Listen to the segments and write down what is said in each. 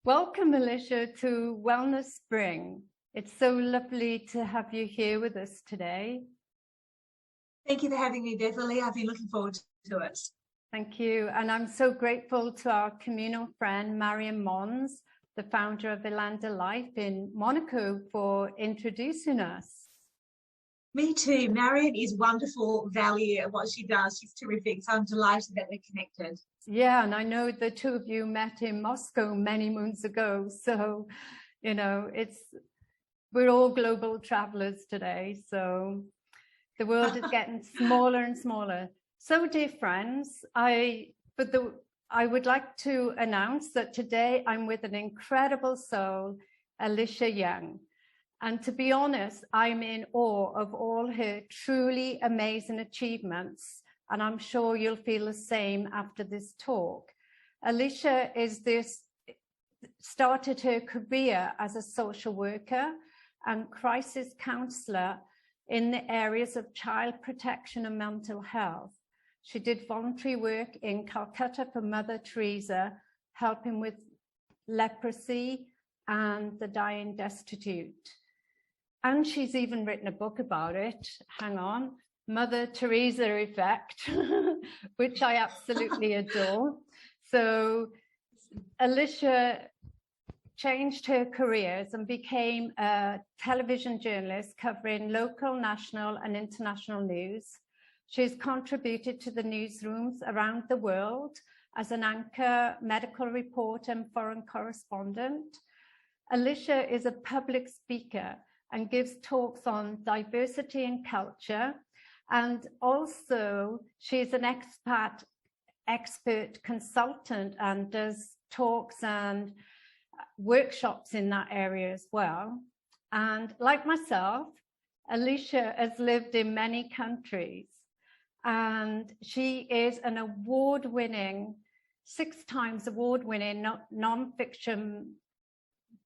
Welcome, Alicia, to Wellness Spring. It's so lovely to have you here with us today. Thank you for having me, Beverly. I've been looking forward to it. Thank you. And I'm so grateful to our communal friend, Marion Mons, the founder of Ilanda Life in Monaco, for introducing us. Me too. Marion is wonderful value at what she does. She's terrific. So I'm delighted that we're connected. Yeah, and I know the two of you met in Moscow many moons ago. So, you know, we're all global travelers today. So the world is getting smaller and smaller. So, dear friends, I would like to announce that today I'm with an incredible soul, Alicia Young. And to be honest, I'm in awe of all her truly amazing achievements. And I'm sure you'll feel the same after this talk. Alicia started her career as a social worker and crisis counselor in the areas of child protection and mental health. She did voluntary work in Calcutta for Mother Teresa, helping with leprosy and the dying destitute. And she's even written a book about it. Hang on. Mother Teresa Effect, which I absolutely adore. So Alicia changed her careers and became a television journalist covering local, national, and international news. She's contributed to the newsrooms around the world as an anchor, medical reporter, and foreign correspondent. Alicia is a public speaker and gives talks on diversity and culture. And also, she's an expert consultant and does talks and workshops in that area as well. And like myself, Alicia has lived in many countries. And she is an award-winning, 6 times award-winning nonfiction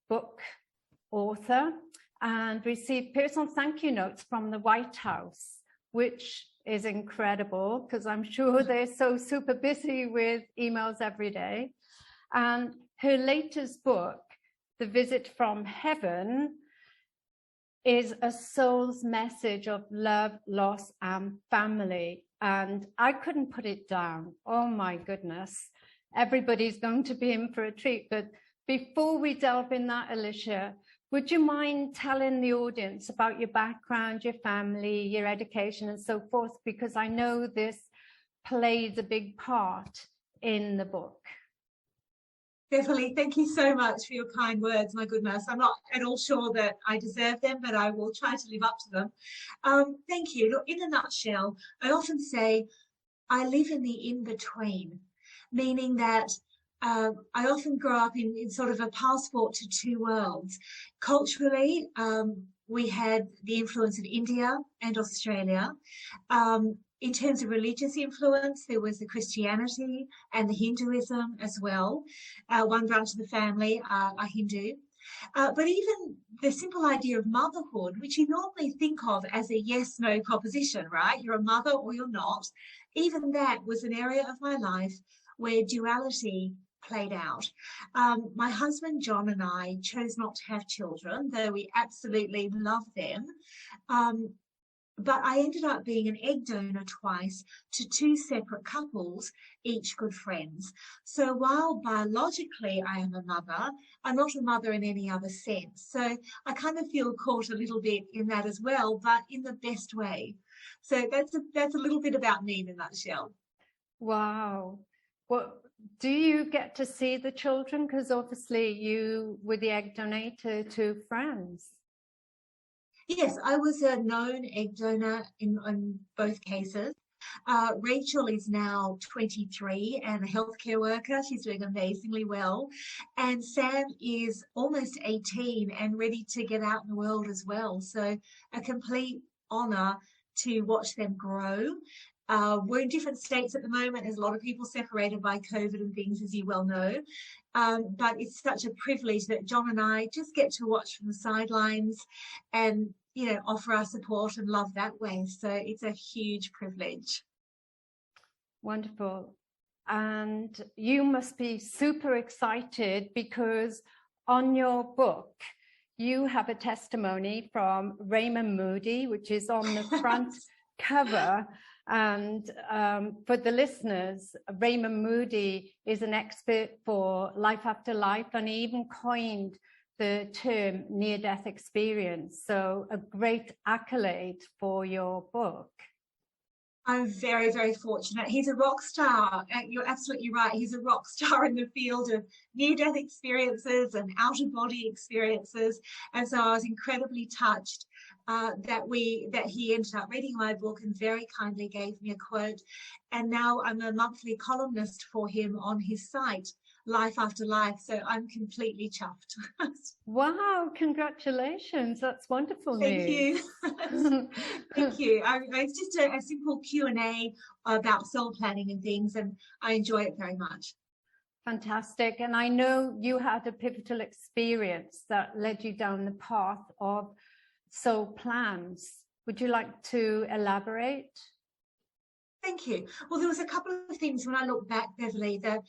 book author, and received personal thank you notes from the White House, which is incredible because I'm sure they're so super busy with emails every day. And her latest book, The Visit from Heaven, is a soul's message of love, loss, and family. And I couldn't put it down. Oh my goodness. Everybody's going to be in for a treat. But before we delve in that, Alicia, would you mind telling the audience about your background, your family, your education, and so forth? Because I know this plays a big part in the book. Beverly, thank you so much for your kind words. My goodness, I'm not at all sure that I deserve them, but I will try to live up to them. Thank you. Look, in a nutshell, I often say I live in the in-between, meaning that I often grow up in sort of a passport to 2 worlds. Culturally, we had the influence of India and Australia. In terms of religious influence, there was the Christianity and the Hinduism as well. One branch of the family are Hindu. But even the simple idea of motherhood, which you normally think of as a yes-no proposition, right? You're a mother or you're not. Even that was an area of my life where duality played out. My husband, John, and I chose not to have children, though we absolutely love them. But I ended up being an egg donor twice to 2 separate couples, each good friends. So while biologically I am a mother, I'm not a mother in any other sense. So I kind of feel caught a little bit in that as well, but in the best way. So that's a little bit about me in a nutshell. Wow. Well, do you get to see the children? Because obviously you were the egg donor to friends. Yes, I was a known egg donor in both cases. Rachel is now 23 and a healthcare worker. She's doing amazingly well. And Sam is almost 18 and ready to get out in the world as well. So a complete honour to watch them grow. We're in different states at the moment. There's a lot of people separated by COVID and things, as you well know. But it's such a privilege that John and I just get to watch from the sidelines and, you know, offer our support and love that way. So it's a huge privilege. Wonderful. and you must be super excited because on your book, you have a testimony from Raymond Moody, which is on the front cover. And for the listeners, Raymond Moody is an expert for life after life, and he even coined the term near-death experience. So a great accolade for your book. I'm very, very fortunate. He's a rock star. You're absolutely right. He's a rock star in the field of near-death experiences and out-of-body experiences. And so I was incredibly touched that he ended up reading my book and very kindly gave me a quote. And now I'm a monthly columnist for him on his site, Life After Life. So I'm completely chuffed. Wow, congratulations. That's wonderful Thank news. you. Thank you. It's just a simple Q&A about soul planning and things, and I enjoy it very much. Fantastic. And I know you had a pivotal experience that led you down the path of soul plans. Would you like to elaborate? Thank you. Well, there was a couple of things when I look back, Beverly, that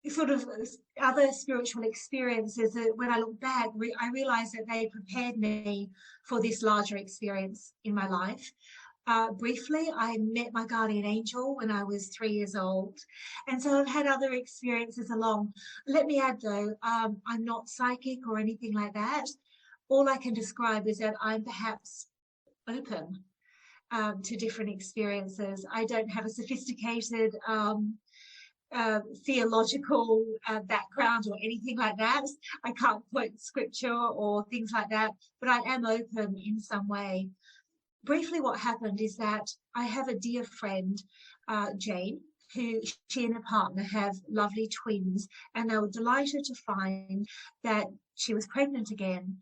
sort of other spiritual experiences that when I look back, I realized that they prepared me for this larger experience in my life. Briefly, I met my guardian angel when I was 3 years old. And so I've had other experiences along. Let me add though, I'm not psychic or anything like that. All I can describe is that I'm perhaps open to different experiences. I don't have a sophisticated theological background or anything like that. I can't quote scripture or things like that, but I am open in some way. Briefly, what happened is that I have a dear friend, Jane, who she and her partner have lovely twins, and they were delighted to find that she was pregnant again.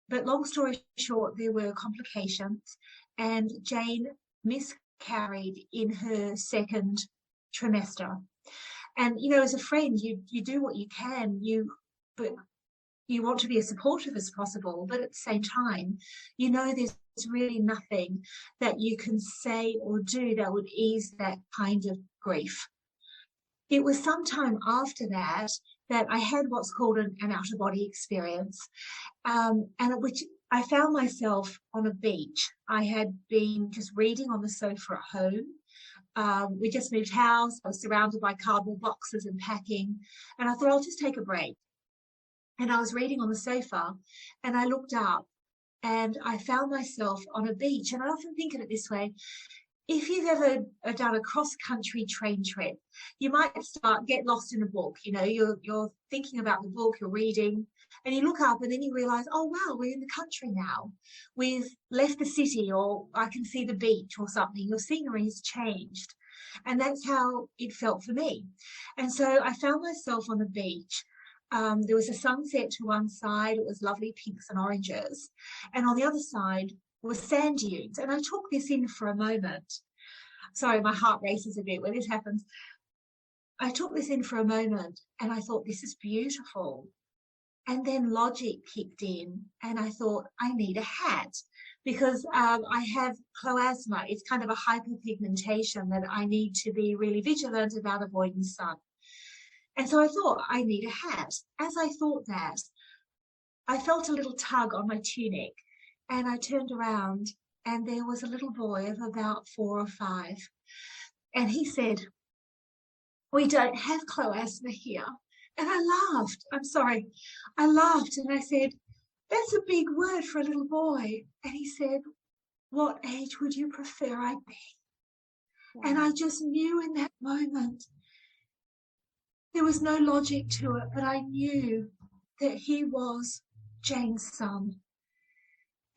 But long story short, there were complications, and Jane miscarried in her second trimester. And, you know, as a friend, you do what you can, but you want to be as supportive as possible, but at the same time, you know, there's really nothing that you can say or do that would ease that kind of grief. It was sometime after that I had what's called an out-of-body experience, and at which I found myself on a beach. I had been just reading on the sofa at home. We just moved house. I was surrounded by cardboard boxes and packing, and I thought I'll just take a break. And I was reading on the sofa, and I looked up, and I found myself on a beach. And I often think of it this way: if you've ever done a cross-country train trip, you might get lost in a book. You know, you're thinking about the book you're reading, and you look up, and then you realize, oh wow, we're in the country now. We've left the city, or I can see the beach or something. Your scenery has changed, and that's how it felt for me. And so I found myself on a beach. There was a sunset to one side. It was lovely pinks and oranges, and on the other side was sand dunes. And I took this in for a moment. Sorry, my heart races a bit when this happens. I took this in for a moment, and I thought, this is beautiful. And then logic kicked in, and I thought, I need a hat, because I have chloasma. It's kind of a hyperpigmentation that I need to be really vigilant about avoiding sun. And so I thought, I need a hat. As I thought that, I felt a little tug on my tunic, and I turned around, and there was a little boy of about 4 or 5. And he said, we don't have chloasma here. And I laughed. I'm sorry. I laughed, and I said, that's a big word for a little boy. And he said, what age would you prefer I be? Yeah. And I just knew in that moment, there was no logic to it, but I knew that he was Jane's son.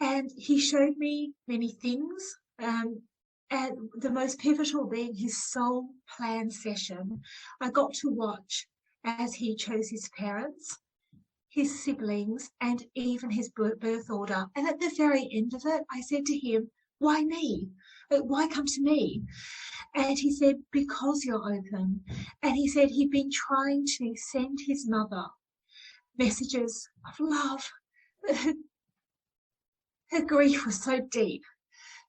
And he showed me many things, and the most pivotal being his soul plan session. I got to watch as he chose his parents, his siblings, and even his birth order. And at the very end of it, I said to him, why me? Why come to me? And he said, because you're open. And he said he'd been trying to send his mother messages of love. Her grief was so deep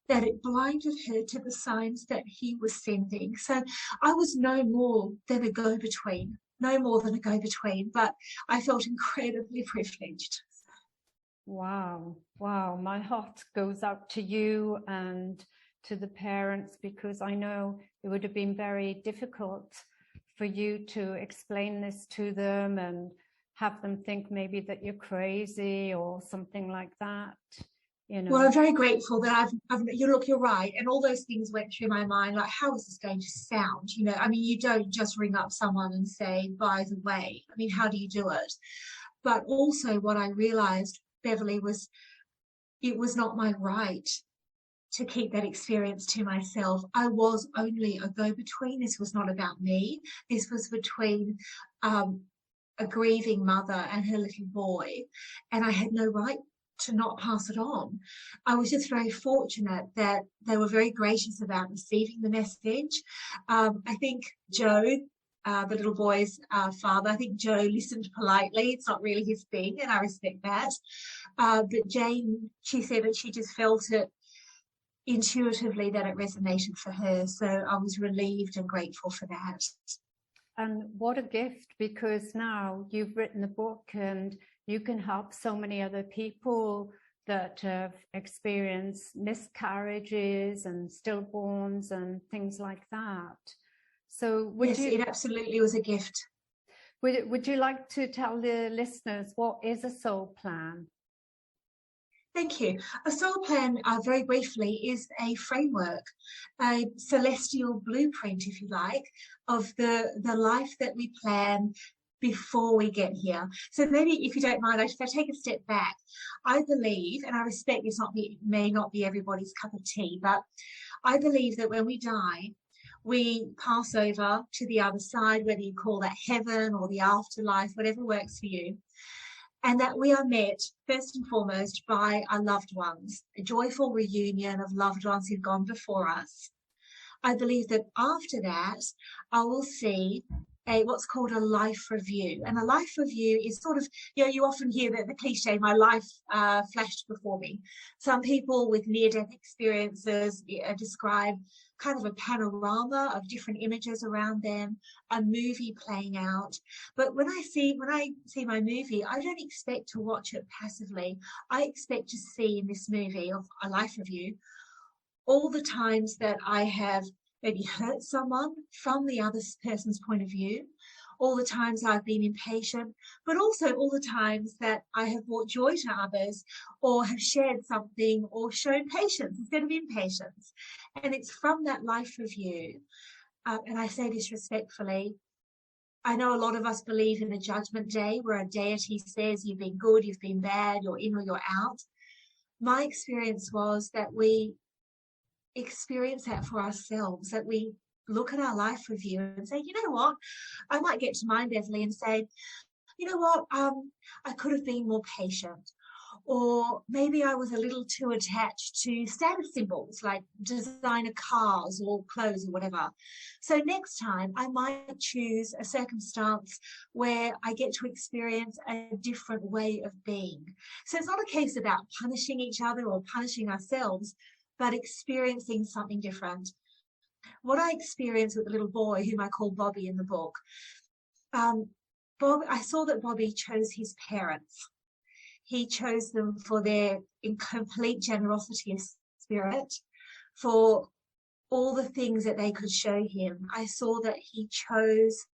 that it blinded her to the signs that he was sending. So I was no more than a go-between, but I felt incredibly privileged. Wow. Wow. My heart goes out to you and to the parents, because I know it would have been very difficult for you to explain this to them and have them think maybe that you're crazy or something like that, you know. Well, I'm very grateful that you're right. And all those things went through my mind, like, how is this going to sound? You know, I mean, you don't just ring up someone and say, by the way, I mean, how do you do it? But also what I realized, Beverly, was it was not my right to keep that experience to myself. I was only a go-between. This was not about me. This was between a grieving mother and her little boy, and I had no right to not pass it on. I was just very fortunate that they were very gracious about receiving the message. I think Joe, the little boy's father, I think Joe listened politely. It's not really his thing, and I respect that. But Jane, she said that she just felt it intuitively, that it resonated for her. So I was relieved and grateful for that. And what a gift, because now you've written a book and you can help so many other people that have experienced miscarriages and stillborns and things like that. So yes, it absolutely was a gift. Would you like to tell the listeners what is a soul plan? Thank you. A soul plan, very briefly, is a framework, a celestial blueprint, if you like, of the life that we plan before we get here. So maybe, if you don't mind, if I take a step back, I believe, and I respect this may not be everybody's cup of tea, but I believe that when we die, we pass over to the other side, whether you call that heaven or the afterlife, whatever works for you. And that we are met, first and foremost, by our loved ones, a joyful reunion of loved ones who've gone before us. I believe that after that, I will see what's called a life review. And a life review is sort of, you often hear the cliche, my life flashed before me. Some people with near-death experiences describe kind of a panorama of different images around them, a movie playing out. But when I see my movie, I don't expect to watch it passively. I expect to see in this movie of a life review all the times that I have maybe hurt someone from the other person's point of view, all the times I've been impatient, but also all the times that I have brought joy to others or have shared something or shown patience instead of impatience. And it's from that life review, and I say this respectfully, I know a lot of us believe in a judgment day where a deity says you've been good, you've been bad, you're in or you're out. My experience was that we experience that for ourselves, that we look at our life review and say, you know what, I might get to mine, Beverly, and say, you know what, I could have been more patient, or maybe I was a little too attached to status symbols like designer cars or clothes or whatever. So next time I might choose a circumstance where I get to experience a different way of being. So it's not a case about punishing each other or punishing ourselves, but experiencing something different. What I experienced with the little boy, whom I call Bobby in the book, I saw that Bobby chose his parents. He chose them for their incomplete generosity of spirit, for all the things that they could show him. I saw that he chose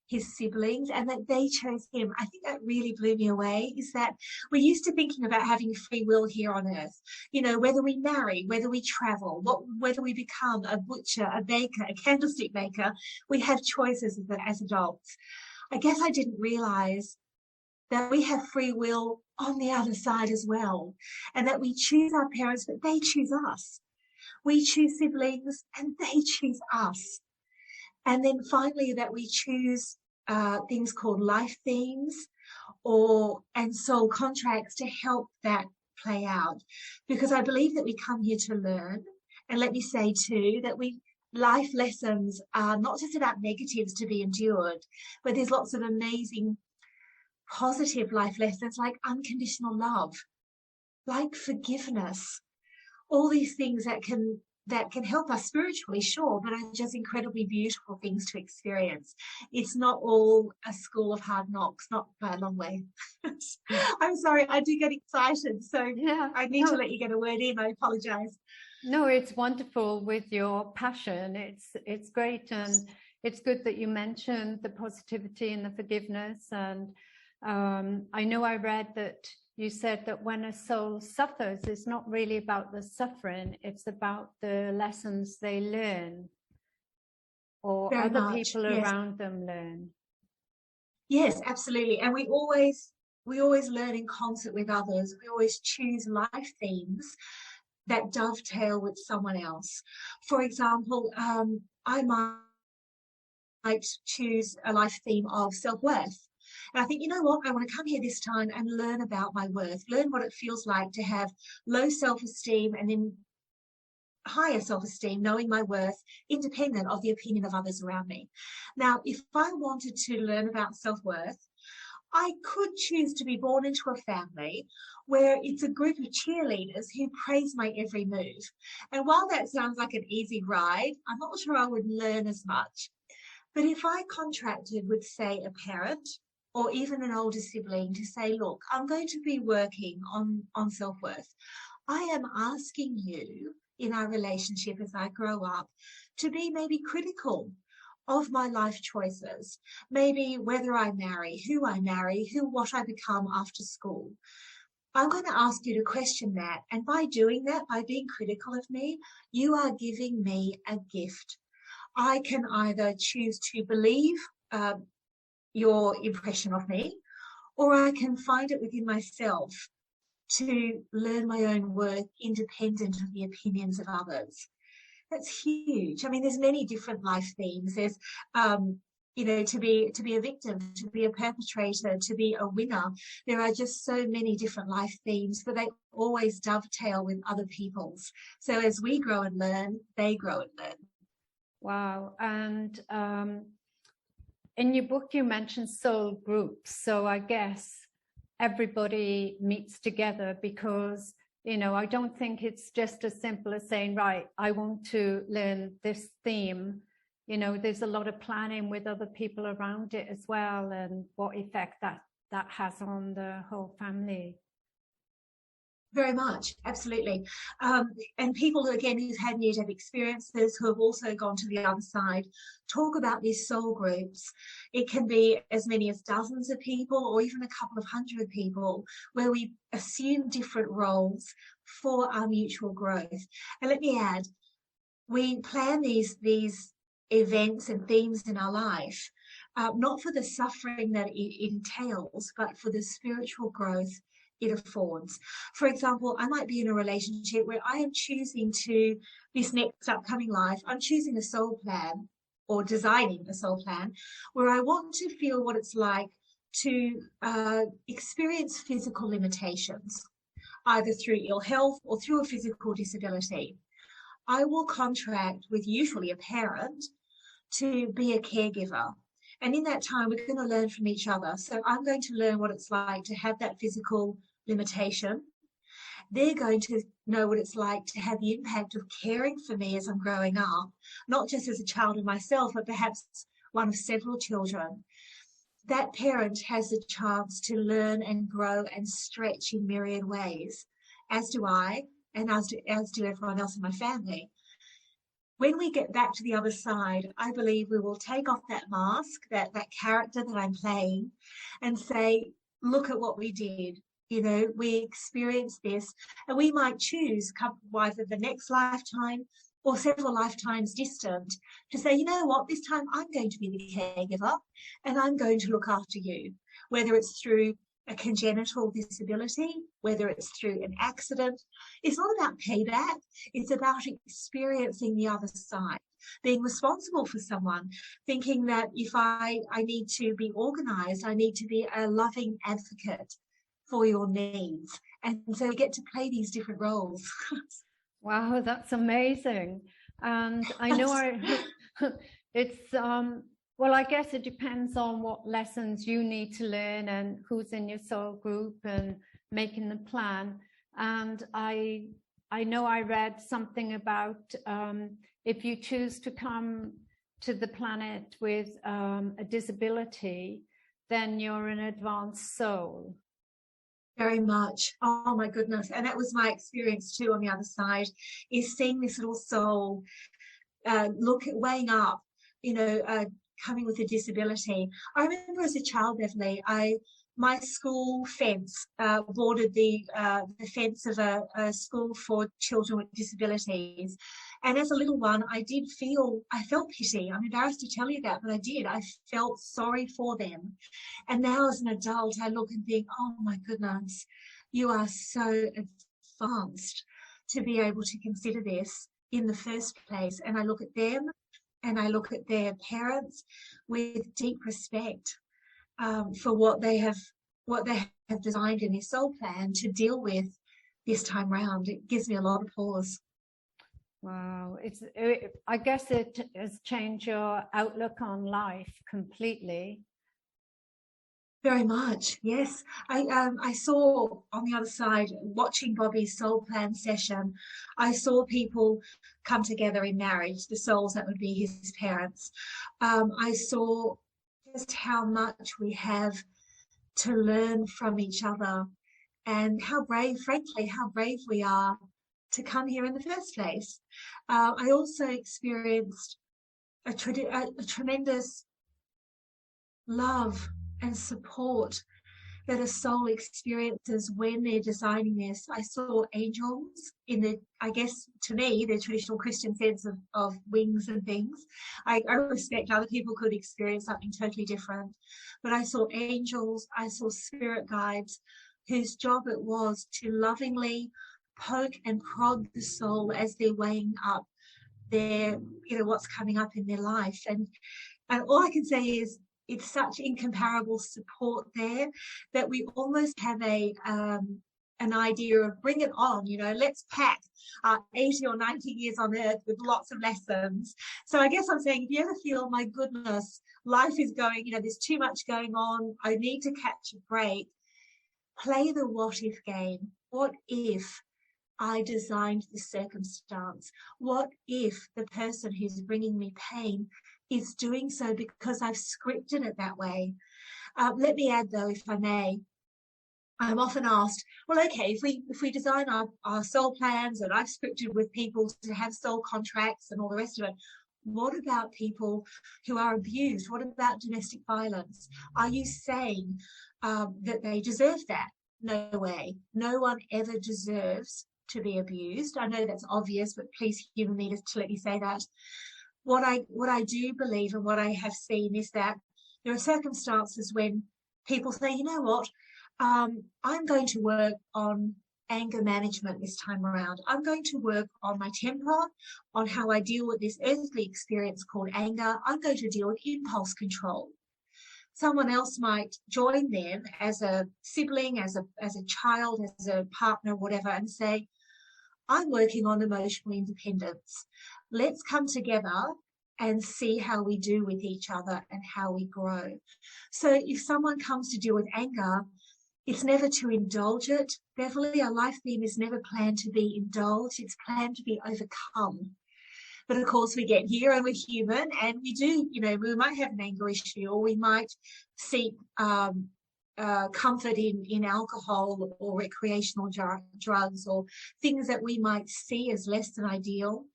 his siblings and that they chose him. I think that really blew me away, is that we're used to thinking about having free will here on earth. You know, whether we marry, whether we travel, whether we become a butcher, a baker, a candlestick maker, we have choices as adults. I guess I didn't realize that we have free will on the other side as well, and that we choose our parents, but they choose us. We choose siblings and they choose us. And then finally that we choose things called life themes and soul contracts to help that play out. Because I believe that we come here to learn. And let me say too, that life lessons are not just about negatives to be endured, but there's lots of amazing positive life lessons like unconditional love, like forgiveness, all these things that can help us spiritually, sure, but are just incredibly beautiful things to experience. It's not all a school of hard knocks, not by a long way. I'm sorry, I do get excited, so Yeah, I need to let you get a word in. I apologize. no, it's wonderful with your passion. It's great, and it's good that you mentioned the positivity and the forgiveness. And I know I read that you said that when a soul suffers, it's not really about the suffering, it's about the lessons they learn, or Very other much, people yes. around them learn. Yes, absolutely. And we always learn in concert with others. We always choose life themes that dovetail with someone else. For example, I might choose a life theme of self-worth. And I think, you know what, I want to come here this time and learn about my worth, learn what it feels like to have low self-esteem and then higher self-esteem, knowing my worth, independent of the opinion of others around me. Now, if I wanted to learn about self-worth, I could choose to be born into a family where it's a group of cheerleaders who praise my every move. And while that sounds like an easy ride, I'm not sure I would learn as much. But if I contracted with, say, a parent or even an older sibling to say, look, I'm going to be working on self-worth, I am asking you in our relationship as I grow up to be maybe critical of my life choices, maybe whether I marry, what I become after school. I'm going to ask you to question that. And by doing that, by being critical of me, you are giving me a gift. I can either choose to believe your impression of me, or I can find it within myself to learn my own worth independent of the opinions of others. That's huge. I mean, there's many different life themes. There's, you know, to be a victim, to be a perpetrator, to be a winner. There are just so many different life themes, but they always dovetail with other people's. So as we grow and learn, they grow and learn. Wow. And in your book, you mentioned soul groups. So I guess everybody meets together because, you know, I don't think it's just as simple as saying, right, I want to learn this theme. You know, there's a lot of planning with other people around it as well, and what effect that has on the whole family. Very much, absolutely. And people, again, who've had near-death experiences, who have also gone to the other side, talk about these soul groups. It can be as many as dozens of people or even a couple of hundred people, where we assume different roles for our mutual growth. And let me add, we plan these events and themes in our life, not for the suffering that it entails, but for the spiritual growth it affords. For example, I might be in a relationship where I am choosing to, this next upcoming life, I'm choosing a soul plan or designing a soul plan where I want to feel what it's like to experience physical limitations, either through ill health or through a physical disability. I will contract with usually a parent to be a caregiver. And in that time, we're going to learn from each other. So I'm going to learn what it's like to have that physical limitation. They're going to know what it's like to have the impact of caring for me as I'm growing up, not just as a child of myself, but perhaps one of several children. That parent has the chance to learn and grow and stretch in myriad ways, as do I, and as do everyone else in my family. When we get back to the other side, I believe we will take off that mask, that character that I'm playing, and say, look at what we did. You know, we experienced this, and we might choose either the next lifetime or several lifetimes distant to say, you know what, this time I'm going to be the caregiver and I'm going to look after you, whether it's through a congenital disability, whether it's through an accident. It's not about payback. It's about experiencing the other side, being responsible for someone, thinking that if I need to be organized, I need to be a loving advocate for your needs. And so we get to play these different roles. Wow, that's amazing. And I know it's well, I guess it depends on what lessons you need to learn and who's in your soul group and making the plan. And I I know I read something about if you choose to come to the planet with a disability, then you're an advanced soul. Very much. Oh my goodness. And that was my experience too on the other side, is seeing this little soul weighing up, coming with a disability. I remember as a child, Beverly, my school fence bordered the fence of a school for children with disabilities. And as a little one, I felt pity. I'm embarrassed to tell you that, but I did. I felt sorry for them. And now as an adult, I look and think, oh my goodness, you are so advanced to be able to consider this in the first place. And I look at them and I look at their parents with deep respect for what they have designed in their soul plan to deal with this time round. It gives me a lot of pause. Wow, I guess it has changed your outlook on life completely. Very much, yes. I saw on the other side, watching Bobby's soul plan session, I saw people come together in marriage, the souls that would be his parents. I saw just how much we have to learn from each other, and how brave we are to come here in the first place. I also experienced a tremendous love and support that a soul experiences when they're designing this. I saw angels in I guess to me, the traditional Christian sense of wings and things. I respect other people could experience something totally different, but I saw angels, I saw spirit guides whose job it was to lovingly poke and prod the soul as they're weighing up what's coming up in their life. And all I can say is, it's such incomparable support there that we almost have an idea of bring it on, let's pack 80 or 90 years on earth with lots of lessons. So I guess I'm saying, if you ever feel, my goodness, life is going, there's too much going on, I need to catch a break, play the what if game. What if I designed the circumstance? What if the person who's bringing me pain is doing so because I've scripted it that way? Let me add, though, if I may, I'm often asked, well, okay, if we design our soul plans and I've scripted with people to have soul contracts and all the rest of it, what about people who are abused? What about domestic violence? Are you saying that they deserve that? No way. No one ever deserves to be abused. I know that's obvious, but please humor me to let me say that. What I do believe and what I have seen is that there are circumstances when people say, you know what, I'm going to work on anger management this time around. I'm going to work on my temper, on how I deal with this earthly experience called anger. I'm going to deal with impulse control. Someone else might join them as a sibling, as a child, as a partner, whatever, and say, I'm working on emotional independence. Let's come together and see how we do with each other and how we grow. So if someone comes to deal with anger, it's never to indulge it. Beverly, our life theme is never planned to be indulged. It's planned to be overcome. But of course we get here and we're human, and we do, we might have an anger issue, or we might seek comfort in alcohol or recreational drugs, or things that we might see as less than ideal.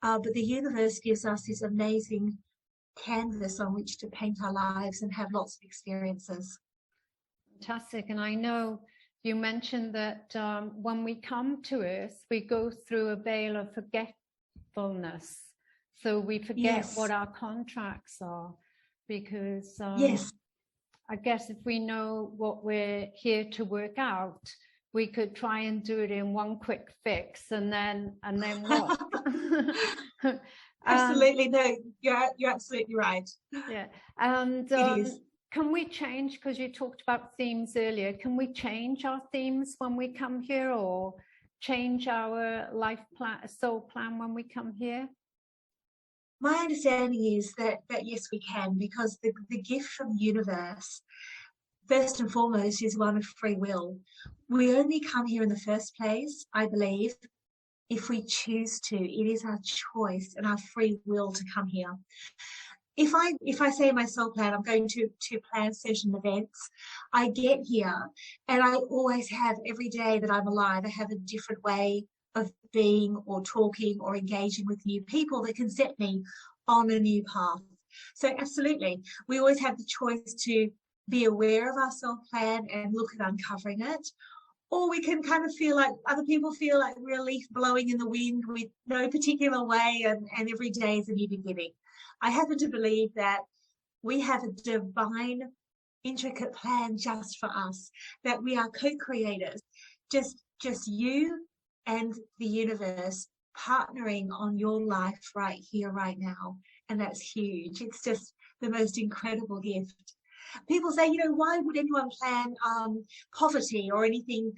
But the universe gives us this amazing canvas on which to paint our lives and have lots of experiences. Fantastic. And I know you mentioned that when we come to Earth, we go through a veil of forgetfulness. So we forget what our contracts are, because yes. I guess if we know what we're here to work out, we could try and do it in one quick fix, and then what? Absolutely, no, you're absolutely right. Yeah, and it is. Can we change, because you talked about themes earlier, can we change our themes when we come here, or change our life plan, soul plan when we come here? My understanding is that yes, we can, because the gift from the universe, first and foremost, is one of free will. We only come here in the first place, I believe, if we choose to. It is our choice and our free will to come here. If I say in my soul plan, I'm going to plan certain events, I get here and I always have, every day that I'm alive, I have a different way of being or talking or engaging with new people that can set me on a new path. So absolutely, we always have the choice to be aware of our soul plan and look at uncovering it. Or we can kind of feel like other people feel like we're a leaf blowing in the wind with no particular way, and every day is a new beginning. I happen to believe that we have a divine, intricate plan just for us, that we are co-creators, just you and the universe partnering on your life right here, right now. And that's huge. It's just the most incredible gift. People say, why would anyone plan poverty or anything,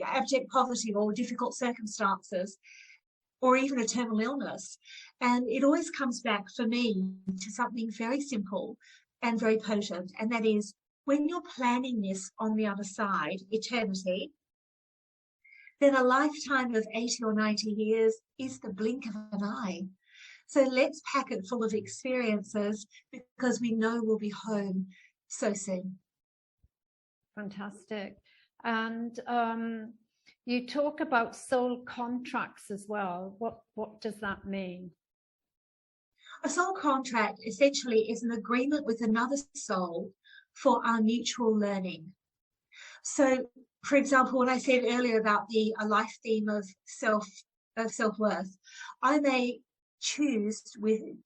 abject poverty or difficult circumstances, or even a terminal illness? And it always comes back for me to something very simple and very potent. And that is, when you're planning this on the other side, eternity, then a lifetime of 80 or 90 years is the blink of an eye. So let's pack it full of experiences, because we know we'll be home so soon. Fantastic. And you talk about soul contracts as well. What does that mean? A soul contract essentially is an agreement with another soul for our mutual learning. So, for example, when I said earlier about a life theme of self-worth, I may choose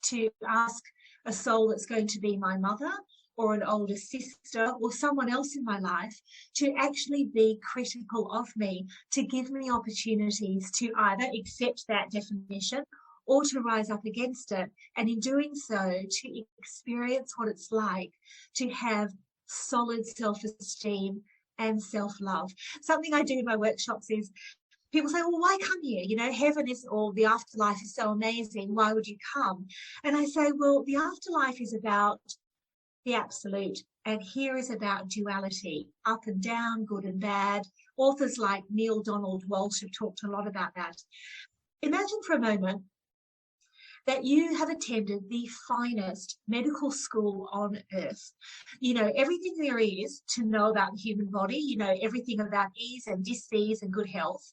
to ask a soul that's going to be my mother or an older sister or someone else in my life to actually be critical of me, to give me opportunities to either accept that definition or to rise up against it, and in doing so to experience what it's like to have solid self-esteem and self-love. Something I do in my workshops is, people say, well, why come here? Heaven is, or the afterlife is so amazing. Why would you come? And I say, well, the afterlife is about the absolute, and here is about duality, up and down, good and bad. Authors like Neil Donald Walsh have talked a lot about that. Imagine for a moment that you have attended the finest medical school on earth. Everything there is to know about the human body, everything about ease and dis-ease and good health.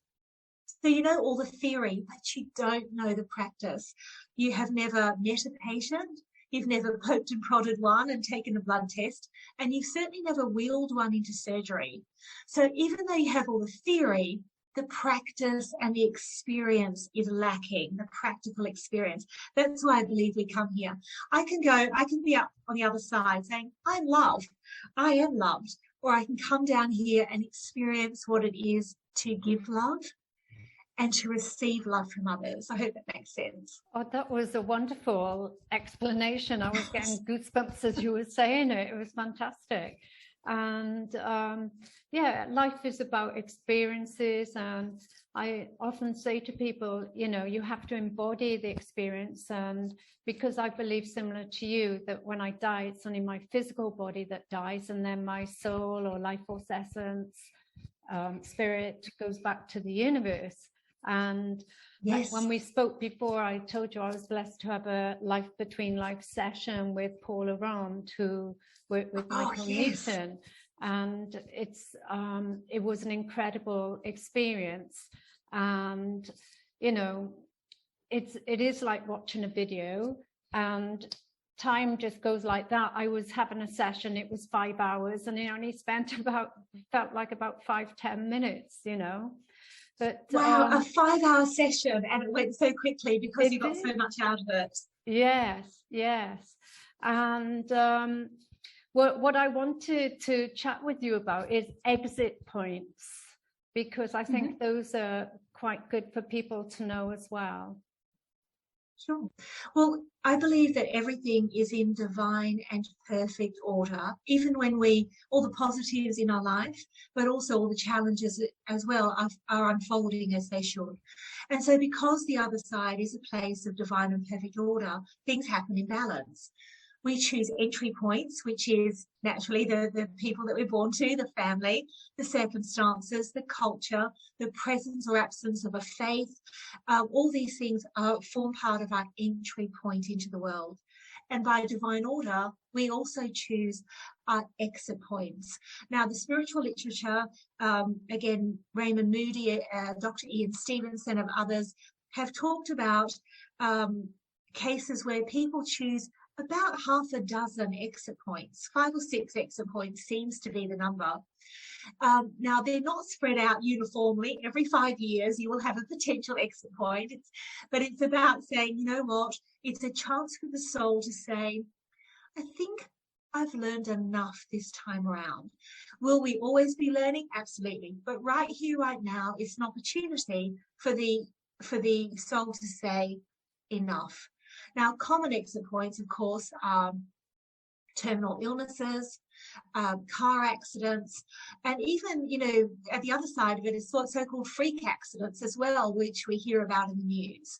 So you know all the theory, but you don't know the practice. You have never met a patient, you've never poked and prodded one and taken a blood test, and you've certainly never wheeled one into surgery. So even though you have all the theory, the practice and the experience is lacking, the practical experience. That's why I believe we come here. I can be up on the other side saying, I'm loved, I am loved, or I can come down here and experience what it is to give love and to receive love from others. I hope that makes sense. Oh, that was a wonderful explanation. I was getting goosebumps as you were saying it. It was fantastic. And yeah, life is about experiences, and I often say to people, you have to embody the experience. And because I believe, similar to you, that when I die, it's only my physical body that dies, and then my soul or life force essence, spirit goes back to the universe. And yes, when we spoke before, I told you I was blessed to have a life between life session with Paul Arand, who worked with Michael Newton, and it was an incredible experience. And it is like watching a video, and time just goes like that. I was having a session, it was 5 hours, and I only spent felt like about 5-10 minutes, But, wow, a 5-hour session, and it went so quickly because you got so much out of it. Yes. And what I wanted to chat with you about is exit points, because I think those are quite good for people to know as well. Sure. Well, I believe that everything is in divine and perfect order, even when all the positives in our life, but also all the challenges as well are unfolding as they should. And so because the other side is a place of divine and perfect order, things happen in balance. We choose entry points, which is naturally the people that we're born to, the family, the circumstances, the culture, the presence or absence of a faith. All these things form part of our entry point into the world. And by divine order, we also choose our exit points. Now, the spiritual literature, again, Raymond Moody, Dr. Ian Stevenson and others have talked about cases where people choose about half a dozen exit points. 5 or 6 exit points seems to be the number. Now, they're not spread out uniformly. Every 5 years, you will have a potential exit point. But it's about saying, you know what, it's a chance for the soul to say, I think I've learned enough this time around. Will we always be learning? Absolutely. But right here, right now, it's an opportunity for the soul to say enough. Now, common exit points, of course, are terminal illnesses, car accidents, and even, you know, at the other side of it is so-called freak accidents as well, which we hear about in the news.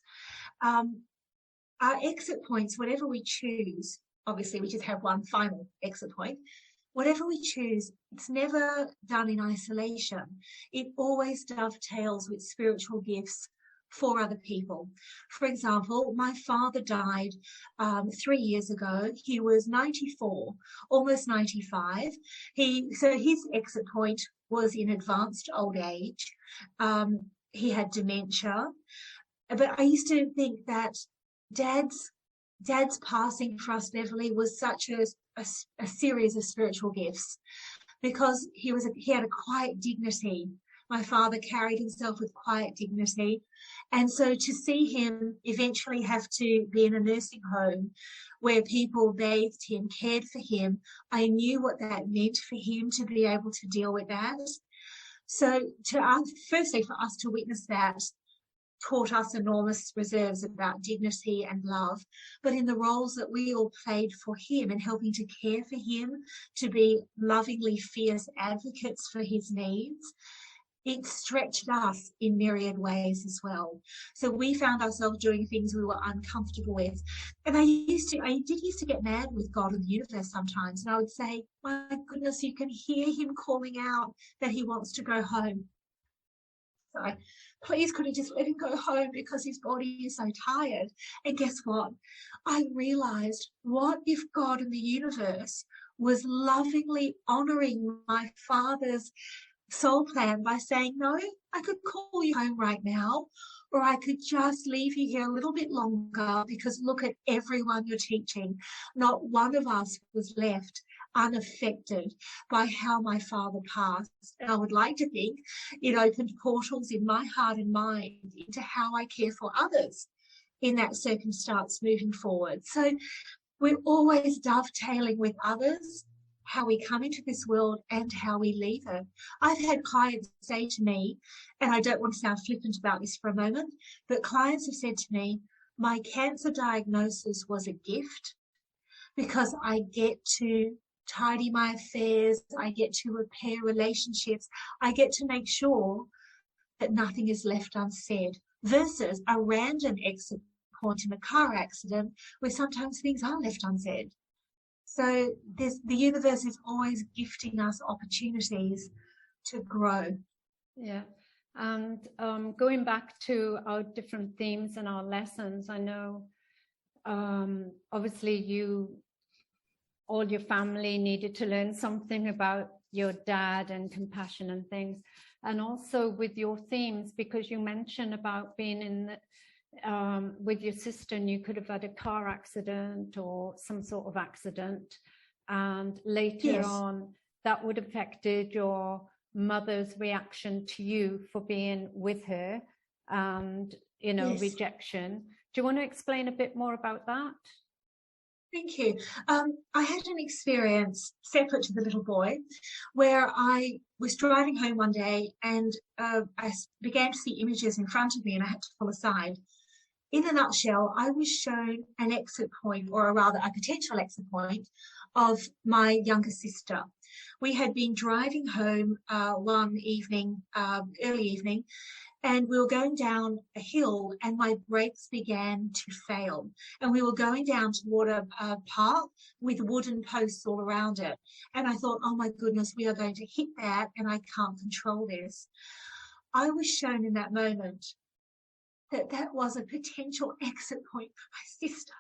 Our exit points, whatever we choose, obviously we just have one final exit point, whatever we choose, it's never done in isolation. It always dovetails with spiritual gifts for other people. For example, my father died 3 years ago. He was 94, almost 95. So his exit point was in advanced old age. He had dementia. But I used to think that Dad's passing for us, Beverly, was such a series of spiritual gifts, because he had a quiet dignity. My father carried himself with quiet dignity. And so to see him eventually have to be in a nursing home where people bathed him, cared for him, I knew what that meant for him to be able to deal with that. So firstly, for us to witness that taught us enormous reserves about dignity and love, but in the roles that we all played for him and helping to care for him, to be lovingly fierce advocates for his needs, it stretched us in myriad ways as well. So we found ourselves doing things we were uncomfortable with. And I did used to get mad with God and the universe sometimes. And I would say, my goodness, you can hear him calling out that he wants to go home. So please, could he just let him go home, because his body is so tired? And guess what? I realized, what if God and the universe was lovingly honoring my father's soul plan by saying, no, I could call you home right now, or I could just leave you here a little bit longer, because look at everyone you're teaching. Not one of us was left unaffected by how my father passed. And I would like to think it opened portals in my heart and mind into how I care for others in that circumstance moving forward. So we're always dovetailing with others, how we come into this world and how we leave it. I've had clients say to me, and I don't want to sound flippant about this for a moment, but clients have said to me, my cancer diagnosis was a gift, because I get to tidy my affairs, I get to repair relationships, I get to make sure that nothing is left unsaid, versus a random exit point in a car accident where sometimes things are left unsaid. So the universe is always gifting us opportunities to grow. Yeah. And going back to our different themes and our lessons, I know obviously all your family needed to learn something about your dad and compassion and things. And also with your themes, because you mentioned about being in the with your sister, and you could have had a car accident or some sort of accident, and later on that would have affected your mother's reaction to you for being with her, and rejection. Do you want to explain a bit more about that? Thank you. I had an experience separate to the little boy where I was driving home one day, and I began to see images in front of me, and I had to pull aside. In a nutshell, I was shown an exit point, or rather a potential exit point, of my younger sister. We had been driving home one evening, early evening, and we were going down a hill and my brakes began to fail. And we were going down toward a path with wooden posts all around it. And I thought, oh my goodness, we are going to hit that and I can't control this. I was shown in that moment that that was a potential exit point for my sister.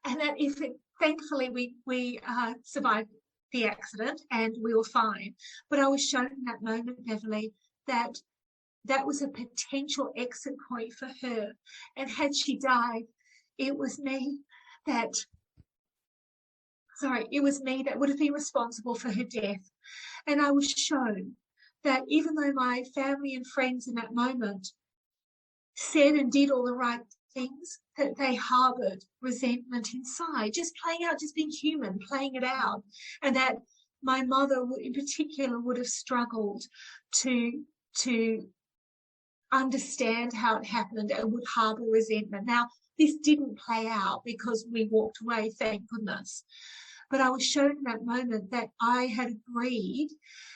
And that if it, thankfully we survived the accident and we were fine. But I was shown in that moment, Beverly, that that was a potential exit point for her. And had she died, it was me that would have been responsible for her death. And I was shown that even though my family and friends in that moment said and did all the right things, that they harbored resentment inside, just playing out, just being human, playing it out. And that my mother in particular would have struggled to understand how it happened and would harbor resentment. Now, this didn't play out because we walked away, thank goodness. But I was shown in that moment that I had agreed,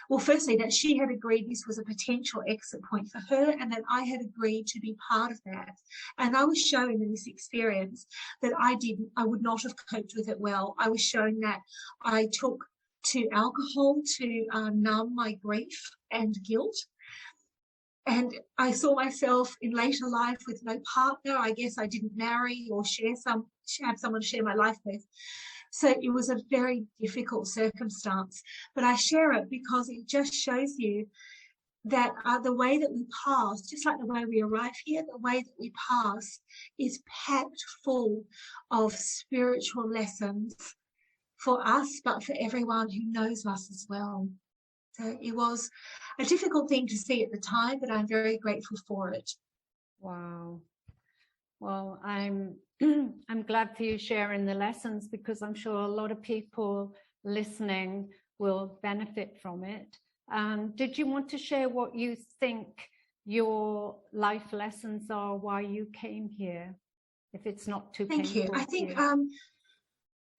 well, firstly, that she had agreed this was a potential exit point for her and that I had agreed to be part of that. And I was shown in this experience that I would not have coped with it well. I was shown that I took to alcohol to numb my grief and guilt. And I saw myself in later life with no partner. I guess I didn't marry or have someone share my life with. So it was a very difficult circumstance. But I share it because it just shows you that the way that we pass, just like the way we arrive here, the way that we pass is packed full of spiritual lessons for us, but for everyone who knows us as well. So it was a difficult thing to see at the time, but I'm very grateful for it. Wow. Well, I'm glad for you sharing the lessons, because I'm sure a lot of people listening will benefit from it. Did you want to share what you think your life lessons are, why you came here, if it's not too painful? Thank you. I think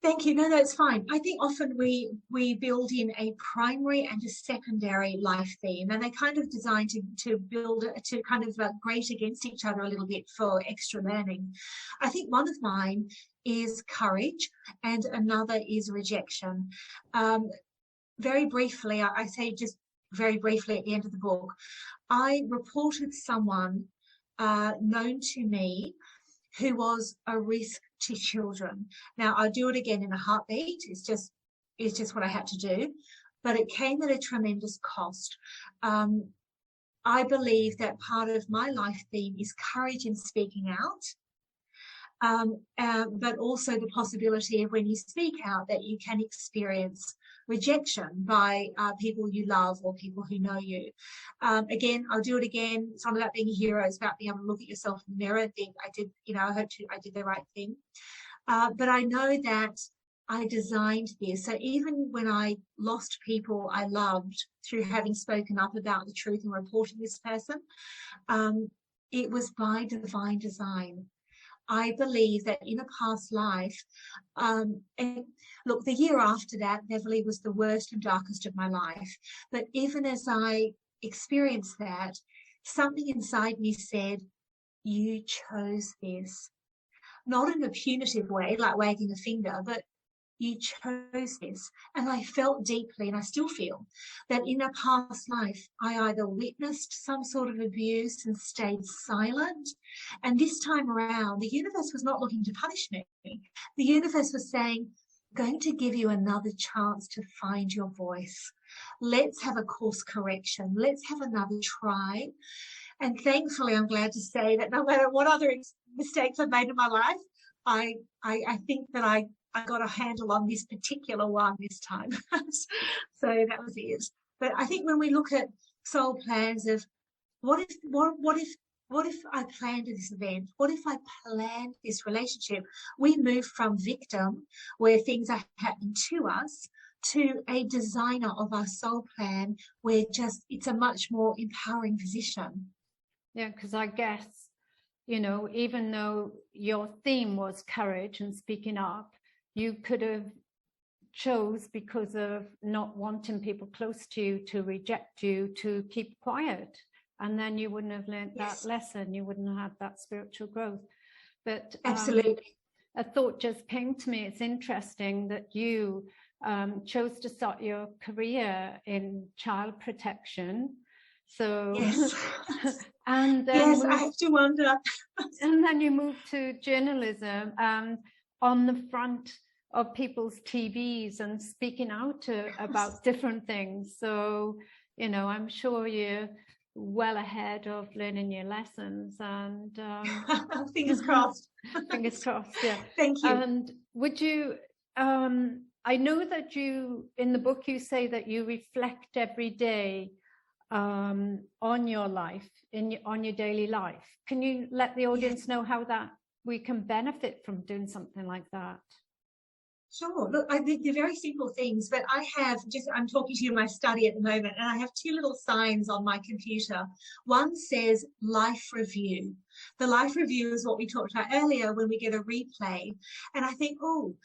thank you. No, it's fine. I think often we build in a primary and a secondary life theme, and they're kind of designed to build, to kind of grate against each other a little bit for extra learning. I think one of mine is courage and another is rejection. Very briefly, I say just very briefly at the end of the book, I reported someone known to me who was a risk to children. Now, I'll do it again in a heartbeat. It's just what I had to do, but it came at a tremendous cost. I believe that part of my life theme is courage in speaking out, but also the possibility of when you speak out that you can experience rejection by people you love or people who know you. Again, I'll do it again. It's not about being a hero. It's about being able to look at yourself in the mirror and think, I did the right thing. But I know that I designed this. So even when I lost people I loved through having spoken up about the truth and reporting this person, it was by divine design. I believe that in a past life, and look, the year after that, Beverly, was the worst and darkest of my life. But even as I experienced that, something inside me said, you chose this. Not in a punitive way, like wagging a finger, but you chose this. And I felt deeply, and I still feel, that in a past life, I either witnessed some sort of abuse and stayed silent. And this time around, the universe was not looking to punish me. The universe was saying, I'm going to give you another chance to find your voice. Let's have a course correction. Let's have another try. And thankfully, I'm glad to say that no matter what other mistakes I've made in my life, I think that I got a handle on this particular one this time. So that was it. But I think when we look at soul plans of what if I planned this event? What if I planned this relationship? We move from victim, where things are happening to us, to a designer of our soul plan, where it's a much more empowering position. Yeah, because I guess, even though your theme was courage and speaking up, you could have chose, because of not wanting people close to you to reject you, to keep quiet. And then you wouldn't have learned that lesson. You wouldn't have had that spiritual growth. But absolutely. A thought just came to me. It's interesting that you chose to start your career in child protection. So, yes, and then yes, I have to wonder. And then you moved to journalism, on the front of people's TVs and speaking out about different things. So, you know, I'm sure you're well ahead of learning your lessons, and fingers crossed. Fingers crossed, yeah. Thank you. And would you, I know that you, in the book, you say that you reflect every day on your life, on your daily life. Can you let the audience know how that we can benefit from doing something like that? Sure. Look, they're very simple things, but I'm talking to you in my study at the moment, and I have two little signs on my computer. One says life review. The life review is what we talked about earlier when we get a replay. And I think, oh,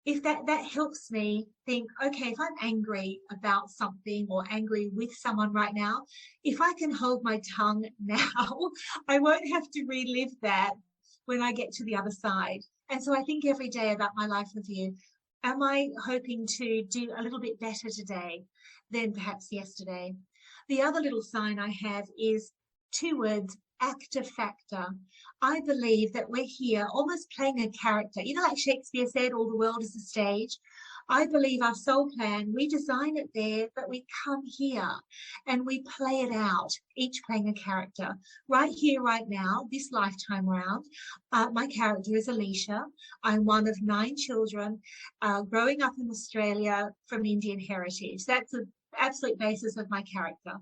if that helps me think, okay, if I'm angry about something or angry with someone right now, if I can hold my tongue now, I won't have to relive that when I get to the other side. And so I think every day about my life review. Am I hoping to do a little bit better today than perhaps yesterday? The other little sign I have is two words, actor factor. I believe that we're here almost playing a character. You know, like Shakespeare said, all the world is a stage. I believe our soul plan, we design it there, but we come here and we play it out, each playing a character. Right here, right now, this lifetime round, my character is Alicia. I'm one of 9 children, growing up in Australia from Indian heritage. That's the absolute basis of my character.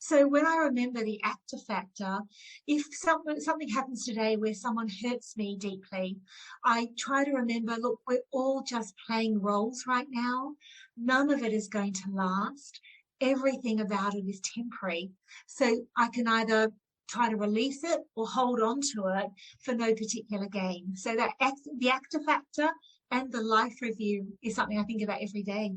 So when I remember the actor factor, if something happens today where someone hurts me deeply, I try to remember, look, we're all just playing roles right now. None of it is going to last. Everything about it is temporary. So I can either try to release it or hold on to it for no particular gain. So that the actor factor and the life review is something I think about every day.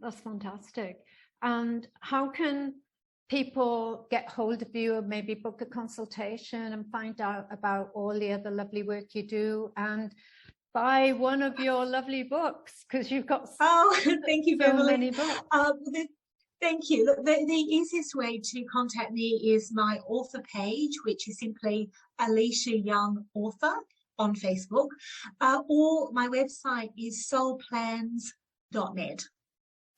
That's fantastic. And how can people get hold of you, or maybe book a consultation and find out about all the other lovely work you do, and buy one of your lovely books, because you've got thank you, so Beverly. many books. Thank you. Look, the easiest way to contact me is my author page, which is simply Alicia Young Author on Facebook, or my website is soulplans.net.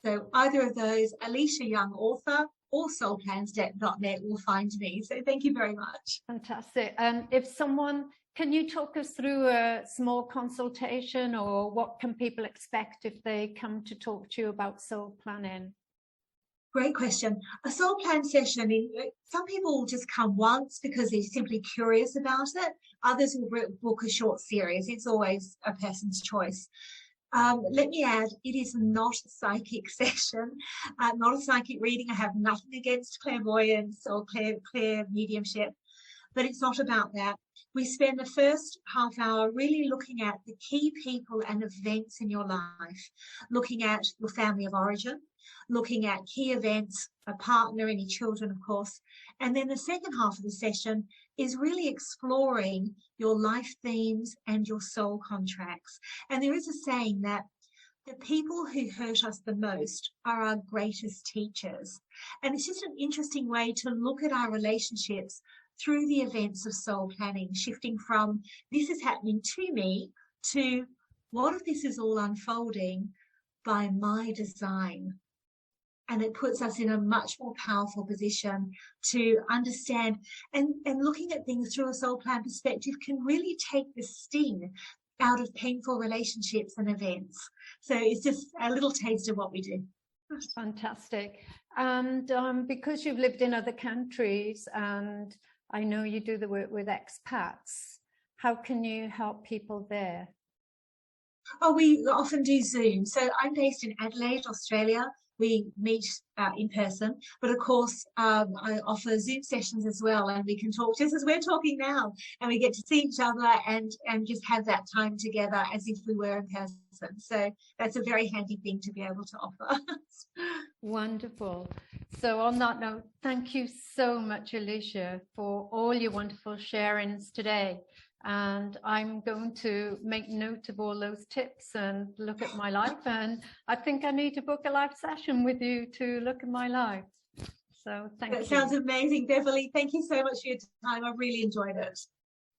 So either of those, Alicia Young Author or soulplans.net will find me. So thank you very much. Fantastic. And if someone, can you talk us through a small consultation, or what can people expect if they come to talk to you about soul planning? Great question. A soul plan session, some people will just come once because they're simply curious about it. Others will book a short series. It's always a person's choice. Let me add, it is not a psychic session, not a psychic reading. I have nothing against clairvoyance or clear mediumship, but it's not about that. We spend the first half hour really looking at the key people and events in your life, looking at your family of origin, looking at key events, a partner, any children, of course. And then the second half of the session is really exploring your life themes and your soul contracts. And there is a saying that the people who hurt us the most are our greatest teachers. And it's just an interesting way to look at our relationships through the events of soul planning, shifting from this is happening to me to what if this is all unfolding by my design? And it puts us in a much more powerful position to understand, and looking at things through a soul plan perspective can really take the sting out of painful relationships and events. So it's just a little taste of what we do. Fantastic. And because you've lived in other countries, and I know you do the work with expats, how can you help people there? Oh, we often do Zoom. So I'm based in Adelaide, Australia. we meet in person, but of course I offer Zoom sessions as well, and we can talk just as we're talking now, and we get to see each other and just have that time together as if we were in person. So that's a very handy thing to be able to offer. Wonderful. So on that note, thank you so much, Alicia, for all your wonderful sharings today. And I'm going to make note of all those tips and look at my life. And I think I need to book a live session with you to look at my life. So thank you. That sounds amazing, Beverly. Thank you so much for your time. I really enjoyed it.